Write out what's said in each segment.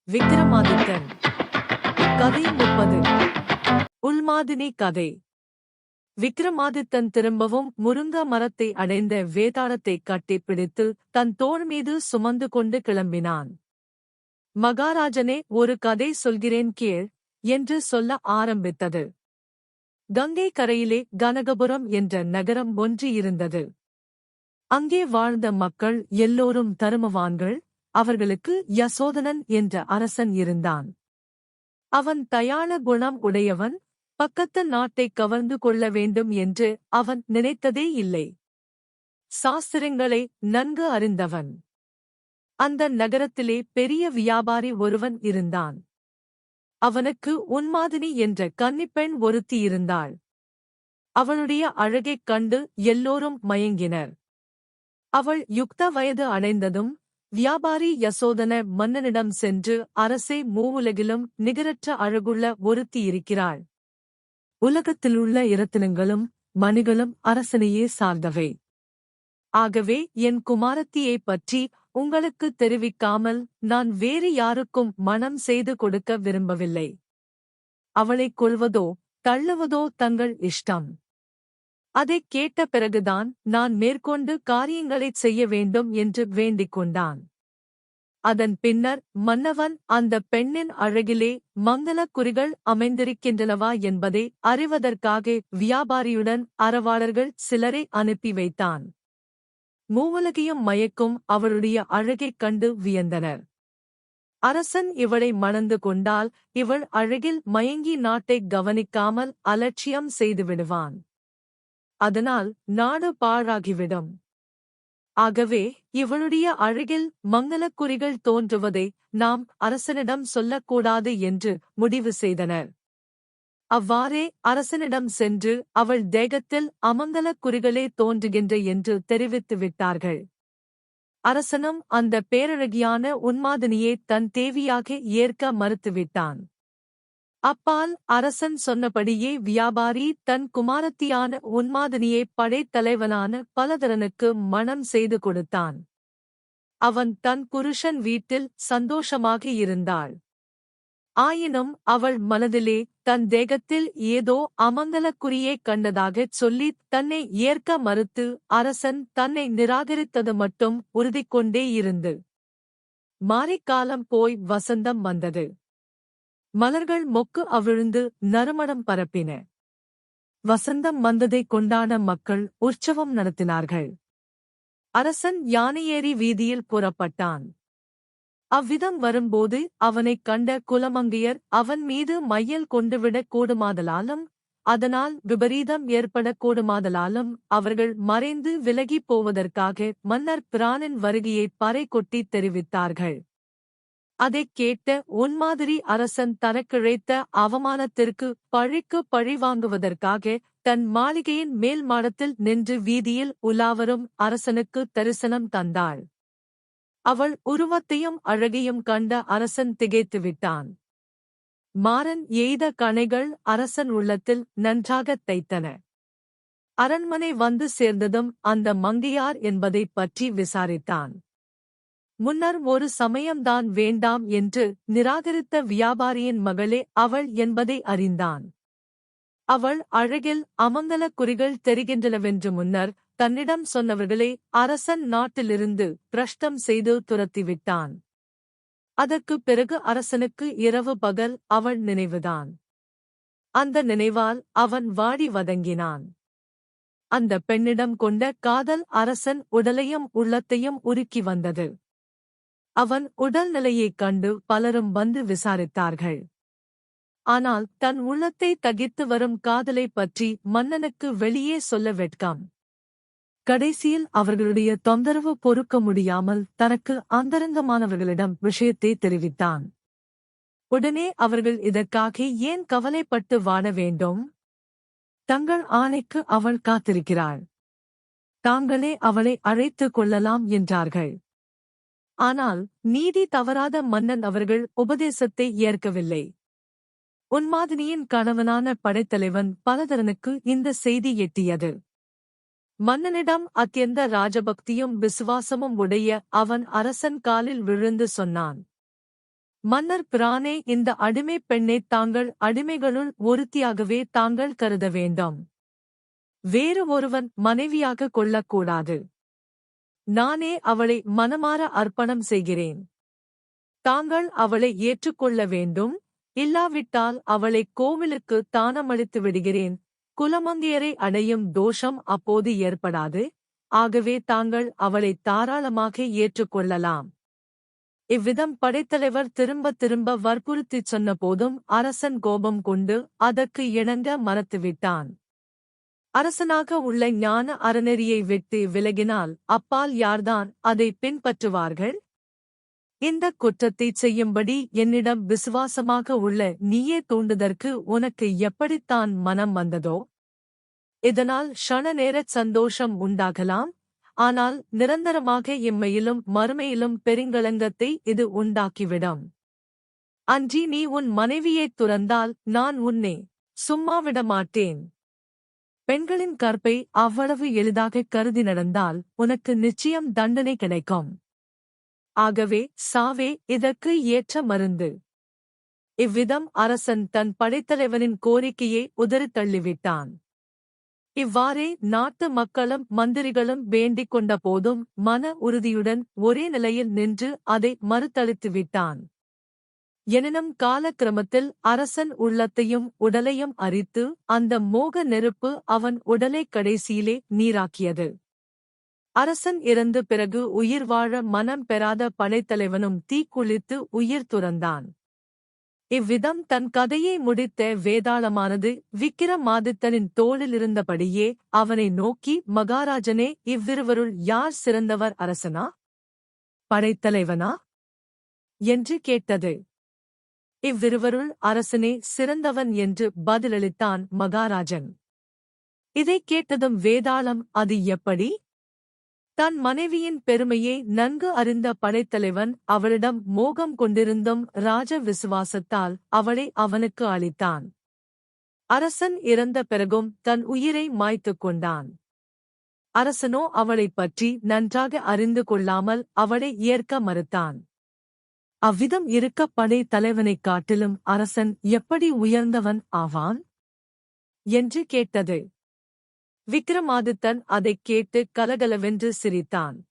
விக்ரமாதித்தன். கதை 30. உள்மாதினி கதை. விக்ரமாதித்தன் திரும்பவும் முருங்க மரத்தை அடைந்த வேதாளத்தைக் கட்டிப் பிடித்து தன் தோள் மீது சுமந்து கொண்டு கிளம்பினான். மகாராஜனே, ஒரு கதை சொல்கிறேன் கேள் என்று சொல்ல ஆரம்பித்தது. கங்கை கரையிலே கனகபுரம் என்ற நகரம் ஒன்று இருந்தது. அங்கே வாழ்ந்த மக்கள் எல்லோரும் தருமவான்கள். அவர்களுக்கு யசோதனன் என்ற அரசன் இருந்தான். அவன் தயாள குணம் உடையவன். பக்கத்து நாட்டைக் கவர்ந்து கொள்ள வேண்டும் என்று அவன் நினைத்ததே இல்லை. சாஸ்திரங்களை நன்கு அறிந்தவன். அந்த நகரத்திலே பெரிய வியாபாரி ஒருவன் இருந்தான். அவனுக்கு உன்மாதினி என்ற கன்னிப்பெண் ஒருத்தி இருந்தாள். அவளுடைய அழகைக் கண்டு எல்லோரும் மயங்கினர். அவள் யுக்த வயது அடைந்ததும் வியாபாரி யசோதன மன்னனிடம் சென்று, அரசே, மூவுலகிலும் நிகரற்ற அழகுள்ள ஒருத்தி இருக்கிறாள். உலகத்திலுள்ள இரத்தினங்களும் மணிகளும் அரசனையே சார்ந்தவை. ஆகவே என் குமாரத்தியைப் பற்றி உங்களுக்குத் தெரிவிக்காமல் நான் வேறு யாருக்கும் மணம் செய்து கொடுக்க விரும்பவில்லை. அவளைக் கொல்வதோ தள்ளுவதோ தங்கள் இஷ்டம். அதைக் கேட்ட பிறகுதான் நான் மேற்கொண்டு காரியங்களைச் செய்ய வேண்டும் என்று வேண்டிக் கொண்டான். அதன் பின்னர் மன்னவன் அந்த பெண்ணின் அழகிலே மங்கலக் குறிகள் அமைந்திருக்கின்றனவா என்பதை அறிவதற்காக வியாபாரியுடன் அறவாளர்கள் சிலரை அனுப்பி வைத்தான். மூவுலகையும் மயக்கும் அவளுடைய அழகைக் கண்டு வியந்தனர். அரசன் இவளை மணந்து கொண்டால் இவள் அழகில் மயங்கி நாட்டைக் கவனிக்காமல் அலட்சியம் செய்துவிடுவான். அதனால் நாடு பாழாகிவிடும். ஆகவே இவளுடைய அழகில் மங்கலக் குறிகள் தோன்றுவதை நாம் அரசனிடம் சொல்லக்கூடாது என்று முடிவு செய்தனர். அவ்வாறே அரசனிடம் சென்று அவள் தேகத்தில் அமங்கலக் குறிகளே தோன்றுகின்ற என்று தெரிவித்து விட்டார்கள். அரசனும் அந்த பேரழகியான உன்மாதினியை தன் தேவியாக ஏற்க மறுத்துவிட்டான். அப்பால் அரசன் சொன்னபடியே வியாபாரி தன் குமாரத்தியான உன்மாதினியை படைத்தலைவனான பலதரனுக்கு மணம் செய்து கொடுத்தான். அவன் தன் புருஷன் வீட்டில் சந்தோஷமாக இருந்தாள். ஆயினும் அவள் மனதிலே தன் தேகத்தில் ஏதோ அமங்கலக் குறியைக் கண்டதாகச் சொல்லித் தன்னை ஏற்க மறுத்து அரசன் தன்னை நிராகரித்தது மட்டும் உறுதிக்கொண்டே இருந்து. மாரிக்காலம் போய் வசந்தம் வந்தது. மலர்கள் மொக்கு அவிழ்ந்து நறுமணம் பரப்பின. வசந்தம் வந்ததைக் கொண்டாட மக்கள் உற்சவம் நடத்தினார்கள். அரசன் யானையேறி வீதியில் புறப்பட்டான். அவ்விதம் வரும்போது அவனைக் கண்ட குலமங்கையர் அவன் மீது மையல் கொண்டுவிடக் கூடுமாதலாலும் அதனால் விபரீதம் ஏற்படக் கூடுமாதலாலும் அவர்கள் மறைந்து விலகிப் போவதற்காக மன்னர் பிரானின் வருகையைப் பறை கொட்டித் தெரிவித்தார்கள். அதைக் கேட்ட உன்மாதிரி அரசன் தனக்கிழைத்த அவமானத்திற்கு பழிக்கு பழி வாங்குவதற்காக தன் மாளிகையின் மேல் மாடத்தில் நின்று வீதியில் உலாவரும் அரசனுக்கு தரிசனம் தந்தாள். அவள் உருவத்தையும் அழகையும் கண்ட அரசன் திகைத்துவிட்டான். மாறன் எய்த கணைகள் அரசன் உள்ளத்தில் நன்றாகத் தைத்தன. அரண்மனை வந்து சேர்ந்ததும் அந்த மங்கையார் என்பதைப் பற்றி விசாரித்தான். முன்னர் ஒரு சமயம்தான் வேண்டாம் என்று நிராகரித்த வியாபாரியின் மகளே அவள் என்பதை அறிந்தான். அவள் அழகில் அமங்கலக் குறிகள் தெரிகின்றனவென்று முன்னர் தன்னிடம் சொன்னவர்களை அரசன் நாட்டிலிருந்து பிரஷ்டம் செய்து துரத்திவிட்டான். அதற்குப் பிறகு அரசனுக்கு இரவு பகல் அவள் நினைவுதான். அந்த நினைவால் அவன் வாடி வதங்கினான். அந்த பெண்ணிடம் கொண்ட காதல் அரசன் உடலையும் உள்ளத்தையும் உருக்கி வந்தது. அவன் உடல்நிலையைக் கண்டு பலரும் வந்து விசாரித்தார்கள். ஆனால் தன் உள்ளத்தை தகித்து வரும் காதலைப் பற்றி மன்னனுக்கு வெளியே சொல்ல வெட்கம். கடைசியில் அவர்களுடைய தொந்தரவு பொறுக்க முடியாமல் தனக்கு அந்தரங்கமானவர்களிடம் விஷயத்தை தெரிவித்தான். உடனே அவர்கள் இதற்காக ஏன் கவலைப்பட்டு வாட வேண்டும்? தங்கள் ஆணைக்கு அவள் காத்திருக்கிறாள். தாங்களே அவளை அழைத்துக் கொள்ளலாம் என்றார்கள். ஆனால் நீதி தவறாத மன்னன் அவர்கள் உபதேசத்தை ஏற்கவில்லை. உன்மாதினியின் கணவனான படைத்தலைவன் பலதரனுக்கு இந்த செய்தி எட்டியது. மன்னனிடம் அத்தியந்த ராஜபக்தியும் விசுவாசமும் உடைய அவன் அரசன் காலில் விழுந்து சொன்னான், மன்னர் பிரானே, இந்த அடிமைப் பெண்ணைத் தாங்கள் அடிமைகளுள் ஒருத்தியாகவே தாங்கள் கருத வேண்டும். வேறு ஒருவன் மனைவியாக கொள்ளக்கூடாது. நானே அவளை மனமார அர்ப்பணம் செய்கிறேன். தாங்கள் அவளை ஏற்றுக்கொள்ள வேண்டும், இல்லாவிட்டால் அவளை கோவிலுக்கு தானமளித்து விடுகிறேன். குலமங்கையரை அடையும் தோஷம் அப்போது ஏற்படாது. ஆகவே தாங்கள் அவளை தாராளமாக ஏற்றுக்கொள்ளலாம். இவ்விதம் படைத்தலைவர் திரும்ப திரும்ப வற்புறுத்திச் சொன்ன போதும் அரசன் கோபம் கொண்டு அதற்கு இணங்க மறுத்துவிட்டான். அரசனாக உள்ள ஞான அறநெறியை விட்டு விலகினால் அப்பால் யார்தான் அதை பின்பற்றுவார்கள்? இந்தக் குற்றத்தைச் செய்யும்படி என்னிடம் விசுவாசமாக உள்ள நீயே தூண்டுதற்கு உனக்கு எப்படித்தான் மனம் வந்ததோ? இதனால் க்ஷண நேரச் சந்தோஷம் உண்டாகலாம், ஆனால் நிரந்தரமாக இம்மையிலும் மறுமையிலும் பெருங்களங்கத்தை இது உண்டாக்கிவிடும். அன்றி நீ உன் மனைவியைத் துறந்தால் நான் உன்னை சும்மாவிடமாட்டேன். பெண்களின் கற்பை அவ்வளவு எளிதாகக் கருதி நடந்தால் உனக்கு நிச்சயம் தண்டனை கிடைக்கும். ஆகவே சாவே இதற்கு ஏற்ற மருந்து. இவ்விதம் அரசன் தன் படைத்தலைவனின் கோரிக்கையை உதறித் தள்ளிவிட்டான். இவ்வாறே நாட்டு மக்களும் மந்திரிகளும் வேண்டிக் கொண்ட போதும் மன உறுதியுடன் ஒரே நிலையில் நின்று அதை மறுத்தளித்து விட்டான். எனினும் காலக்கிரமத்தில் அரசன் உள்ளத்தையும் உடலையும் அரித்து அந்த மோக நெருப்பு அவன் உடலை கடைசியிலே நீராக்கியது. அரசன் இறந்த பிறகு உயிர் வாழ மனம் பெறாத படைத்தலைவனும் தீக்குளித்து உயிர் துறந்தான். இவ்விதம் தன் கதையை முடித்த வேதாளமானது விக்கிரமாதித்தனின் தோளிலிருந்தபடியே அவனை நோக்கி, மகாராஜனே, இவ்விருவருள் யார் சிறந்தவர், அரசனா படைத்தலைவனா என்று கேட்டது. இவ்விருவருள் அரசனே சிறந்தவன் என்று பதிலளித்தான் மகாராஜன். இதைக் கேட்டதும் வேதாளம், அது எப்படி? தன் மனைவியின் பெருமையை நன்கு அறிந்த படைத்தலைவன் அவளிடம் மோகம் கொண்டிருந்தும் ராஜ விசுவாசத்தால் அவளை அவனுக்கு அளித்தான். அரசன் இறந்த பிறகும் தன் உயிரை மாய்த்துக் கொண்டான். அரசனோ அவளைப் பற்றி நன்றாக அறிந்து கொள்ளாமல் அவளை ஏற்க மறுத்தான். அவ்விதம் இருக்க படைத்தலைவனைக் காட்டிலும் அரசன் எப்படி உயர்ந்தவன் ஆவான் என்று கேட்டது. விக்கிரமாதித்தன் அதைக் கேட்டு கலகலவென்று சிரித்தான்.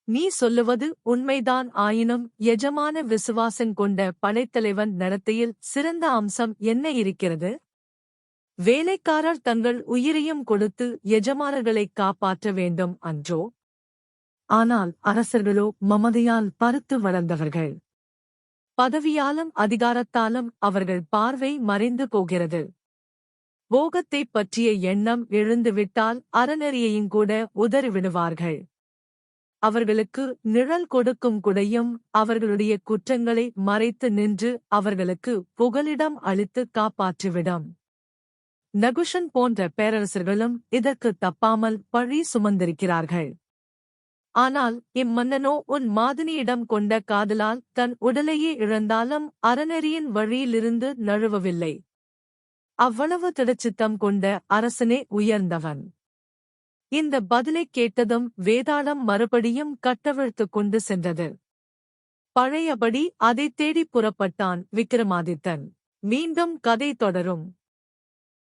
நீ சொல்லுவது உண்மைதான், ஆயினும் எஜமான விசுவாசங்கொண்ட படைத்தலைவன் நடத்தையில் சிறந்த அம்சம் என்ன இருக்கிறது? வேலைக்காரர் தங்கள் உயிரையும் கொடுத்து எஜமானர்களைக் காப்பாற்ற வேண்டும் அன்றோ? ஆனால் அரசர்களோ மமதையால் பருத்து வளர்ந்தவர்கள். பதவியாலும் அதிகாரத்தாலும் அவர்கள் பார்வை மறைந்து போகிறது. போகத்தைப் பற்றிய எண்ணம் எழுந்துவிட்டால் அறநெறியையுங்கூட உதறிவிடுவார்கள். அவர்களுக்கு நிழல் கொடுக்கும் குடையும் அவர்களுடைய குற்றங்களை மறைத்து நின்று அவர்களுக்கு புகலிடம் அளித்து காப்பாற்றிவிடும். நகுஷன் போன்ற பேரரசர்களும் இதற்கு தப்பாமல் பழி சுமந்திருக்கிறார்கள். ஆனால் இம்மன்னனோ உன் மாதினியிடம் கொண்ட காதலால் தன் உடலையே இழந்தாலும் அறநெறியின் வழியிலிருந்து நழுவவில்லை. அவ்வளவு திடச்சித்தம் கொண்ட அரசனே உயர்ந்தவன். இந்த பதிலைக் கேட்டதும் வேதாளம் மறுபடியும் கட்டவிழ்த்துக் கொண்டு சென்றது. பழையபடி அதைத் தேடிப் புறப்பட்டான் விக்கிரமாதித்தன். மீண்டும் கதை தொடரும்.